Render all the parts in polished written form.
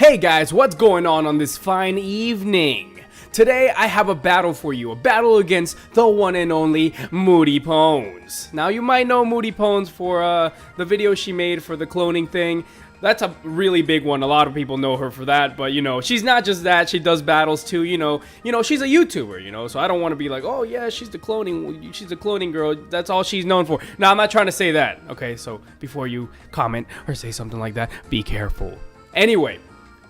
Hey guys, what's going on this fine evening? Today I have a battle for you, a battle against the one and only Mootypwns. Now you might know Mootypwns for the video she made for the cloning thing. That's a really big one. A lot of people know her for that, but you know, she's not just that. She does battles too. You know, she's a YouTuber. You know, so I don't want to be like, oh yeah, she's the cloning girl. That's all she's known for. No, I'm not trying to say that. Okay, so before you comment or say something like that, be careful. Anyway.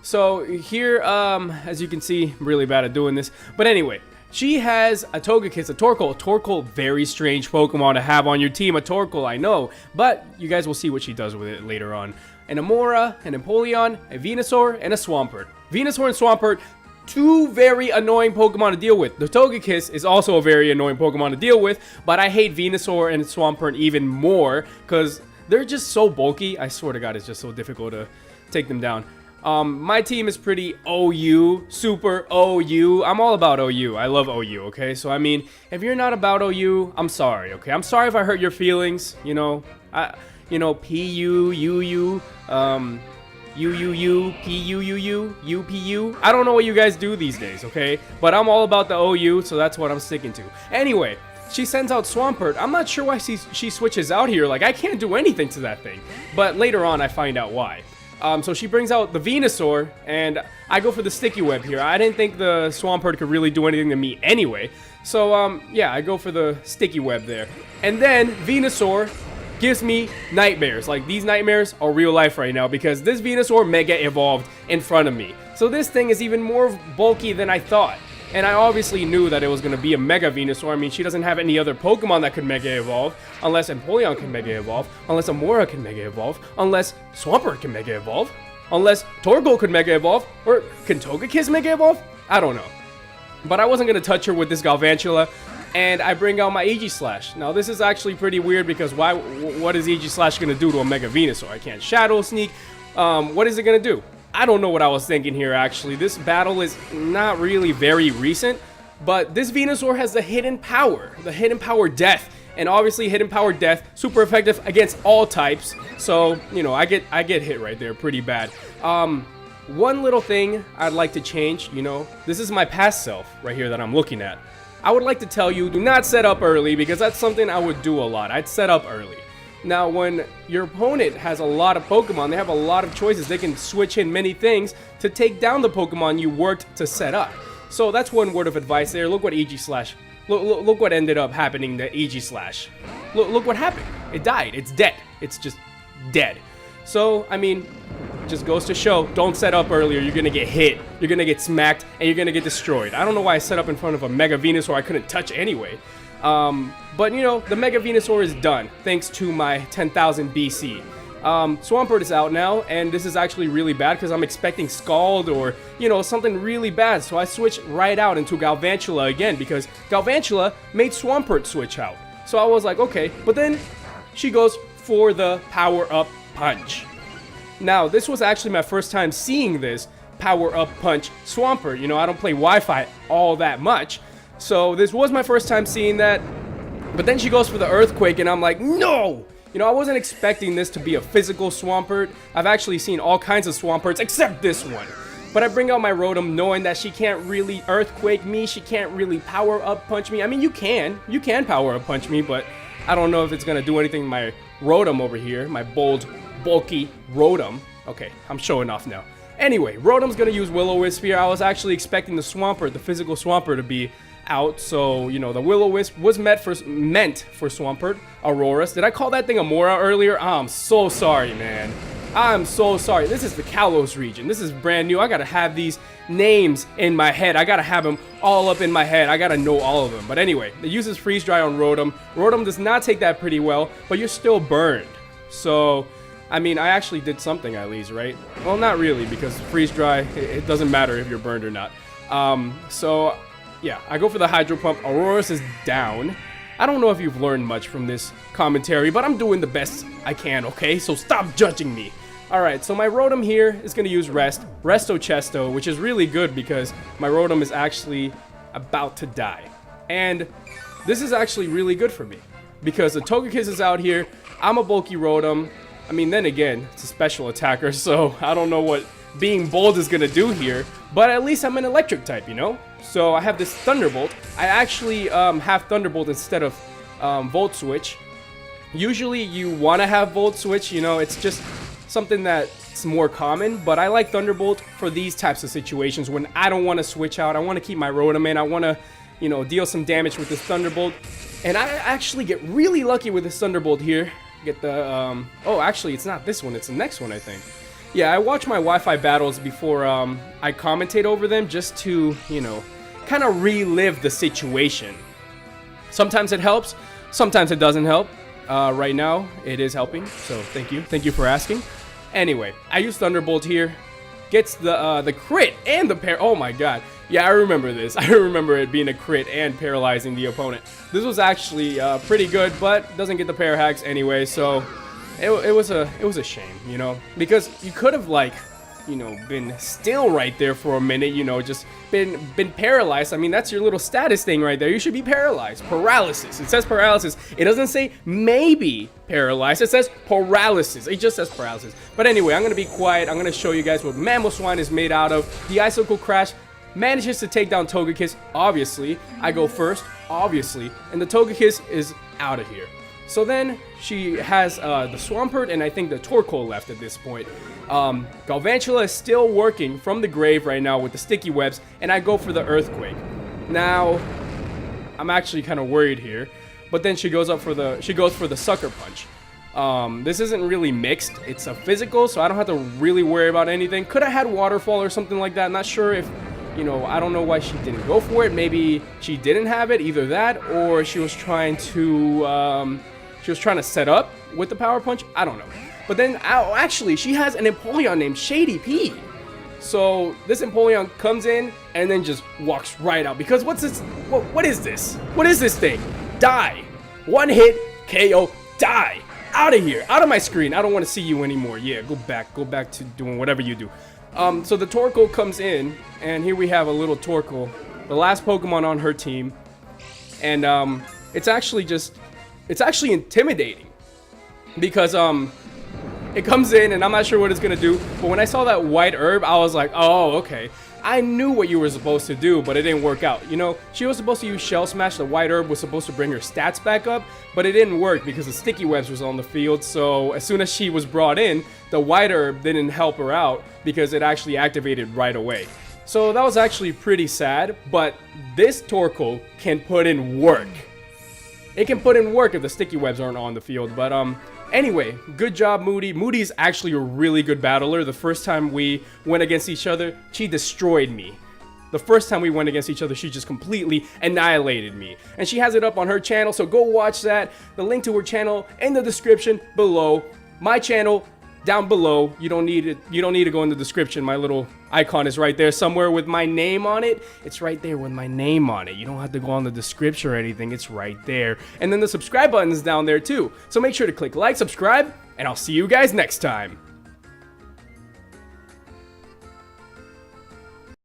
So here, as you can see, I'm really bad at doing this. But anyway, she has a Togekiss, a Torkoal. Torkoal, very strange Pokemon to have on your team. A Torkoal, I know. But you guys will see what she does with it later on. An Amora, an Empoleon, a Venusaur, and a Swampert. Venusaur and Swampert, two very annoying Pokemon to deal with. The Togekiss is also a very annoying Pokemon to deal with. But I hate Venusaur and Swampert even more because they're just so bulky. I swear to God, it's just so difficult to take them down. My team is pretty OU, super OU. I'm all about OU. I love OU, okay? So, I mean, if you're not about OU, I'm sorry, okay? I'm sorry if I hurt your feelings, you know? PU, UU, UUU, PUUU, UPU. I don't know what you guys do these days, okay? But I'm all about the OU, so that's what I'm sticking to. Anyway, she sends out Swampert. I'm not sure why she switches out here. Like, I can't do anything to that thing. But later on, I find out why. So she brings out the Venusaur, and I go for the Sticky Web here. I didn't think the Swampert could really do anything to me anyway. So, yeah, I go for the Sticky Web there. And then Venusaur gives me nightmares. Like, these nightmares are real life right now because this Venusaur Mega Evolved in front of me. So this thing is even more bulky than I thought. And I obviously knew that it was going to be a Mega Venusaur. I mean, she doesn't have any other Pokemon that could Mega Evolve. Unless Empoleon can Mega Evolve. Unless Amora can Mega Evolve. Unless Swampert can Mega Evolve. Unless Torkoal could Mega Evolve. Or can Togekiss Mega Evolve? I don't know. But I wasn't going to touch her with this Galvantula. And I bring out my Aegislash. Now, this is actually pretty weird because what is Aegislash going to do to a Mega Venusaur? I can't Shadow Sneak. What is it going to do? I don't know what I was thinking here, actually. This battle is not really very recent, but this Venusaur has the hidden power Death, and obviously hidden power Death, super effective against all types, so, you know, I get hit right there pretty bad. One little thing I'd like to change, you know, this is my past self right here that I'm looking at. I would like to tell you, do not set up early, because that's something I would do a lot. I'd set up early. Now, when your opponent has a lot of Pokemon, they have a lot of choices. They can switch in many things to take down the Pokemon you worked to set up. So that's one word of advice there. Look what Aegislash, look what ended up happening to Aegislash. Look what happened. It died. It's dead. It's just dead. So, I mean, just goes to show, don't set up earlier. You're going to get hit. You're going to get smacked, and you're going to get destroyed. I don't know why I set up in front of a Mega Venusaur I couldn't touch anyway. But, you know, the Mega Venusaur is done, thanks to my 10,000 BC. Swampert is out now, and this is actually really bad because I'm expecting Scald or, you know, something really bad. So I switched right out into Galvantula again because Galvantula made Swampert switch out. So I was like, okay, but then she goes for the power-up punch. Now, this was actually my first time seeing this power-up punch Swampert. You know, I don't play Wi-Fi all that much. So this was my first time seeing that, but then she goes for the Earthquake, and I'm like, no! You know, I wasn't expecting this to be a physical Swampert. I've actually seen all kinds of Swamperts, except this one. But I bring out my Rotom knowing that she can't really Earthquake me, she can't really power-up punch me. I mean, you can power-up punch me, but I don't know if it's gonna do anything to my Rotom over here, my bold, bulky Rotom. Okay, I'm showing off now. Anyway, Rotom's gonna use Will-O-Wisp here. I was actually expecting the Swampert, the physical Swampert, to be out, so you know the Will-O-Wisp was meant for Swampert. Auroras. Did I call that thing Amora earlier? I'm so sorry, man. I'm so sorry. This is the Kalos region. This is brand new. I gotta have these names in my head. I gotta have them all up in my head. I gotta know all of them. But anyway, it uses Freeze Dry on Rotom. Rotom does not take that pretty well, but you're still burned. So, I mean, I actually did something at least, right? Well, not really, because Freeze Dry, it doesn't matter if you're burned or not. So yeah, I go for the Hydro Pump. Auroras is down. I don't know if you've learned much from this commentary, but I'm doing the best I can, okay? So stop judging me. Alright, so my Rotom here is going to use Resto Chesto, which is really good because my Rotom is actually about to die. And this is actually really good for me because the Togekiss is out here. I'm a bulky Rotom. I mean, then again, it's a special attacker, so I don't know what being bold is gonna do here, but at least I'm an electric type, you know? So I have this Thunderbolt. I actually have Thunderbolt instead of Volt Switch. Usually you want to have Volt Switch, you know, it's just something that's more common, but I like Thunderbolt for these types of situations when I don't want to switch out. I want to keep my Rotom in. I want to, you know, deal some damage with this Thunderbolt. And I actually get really lucky with this Thunderbolt here. Get the, oh, actually, it's not this one. It's the next one, I think. Yeah, I watch my Wi-Fi battles before I commentate over them just to, you know, kind of relive the situation. Sometimes it helps. Sometimes it doesn't help. Right now, it is helping. So, thank you. Thank you for asking. Anyway, I use Thunderbolt here. Gets the crit and the oh my god. Yeah, I remember this. I remember it being a crit and paralyzing the opponent. This was actually pretty good, but doesn't get the pair hacks anyway, so it was a shame, you know, because you could have, like, you know, been still right there for a minute, you know, just been paralyzed. I mean, that's your little status thing right there. You should be paralyzed. Paralysis. It says paralysis. It doesn't say maybe paralyzed. It says paralysis. It just says paralysis. But anyway, I'm gonna be quiet. I'm gonna show you guys what Mamoswine is made out of. The Icicle Crash manages to take down Togekiss. Obviously, I go first. Obviously, and the Togekiss is out of here. So then she has the Swampert and I think the Torkoal left at this point. Galvantula is still working from the grave right now with the sticky webs, and I go for the Earthquake. Now, I'm actually kind of worried here, but then she goes for the Sucker Punch. This isn't really mixed. It's a physical, so I don't have to really worry about anything. Could have had Waterfall or something like that. Not sure if, you know, I don't know why she didn't go for it. Maybe she didn't have it, either that, or she was trying to set up with the Power Punch. I don't know. But then, actually, she has an Empoleon named Shady P. So this Empoleon comes in and then just walks right out. Because what's this? What is this? What is this thing? Die. One hit, KO, die. Out of here. Out of my screen. I don't want to see you anymore. Yeah, go back. Go back to doing whatever you do. So the Torkoal comes in, and here we have a little Torkoal, the last Pokemon on her team. And it's actually intimidating. Because it comes in and I'm not sure what it's gonna do, but when I saw that white herb, I was like, oh, okay. I knew what you were supposed to do, but it didn't work out. You know, she was supposed to use Shell Smash. The white herb was supposed to bring her stats back up, but it didn't work because the sticky webs was on the field. So as soon as she was brought in, the white herb didn't help her out because it actually activated right away. So that was actually pretty sad, but this Torkoal can put in work. It can put in work if the sticky webs aren't on the field, but anyway, good job, Mooty. Mooty's actually a really good battler. The first time we went against each other, she destroyed me. The first time we went against each other, she just completely annihilated me. And she has it up on her channel, so go watch that. The link to her channel in the description below. My channel down below. You don't need to go in the description. My little icon is right there somewhere with my name on it. It's right there with my name on it. You don't have to go on the description or anything. It's right there. And then the subscribe button is down there too. So make sure to click like, subscribe, and I'll see you guys next time.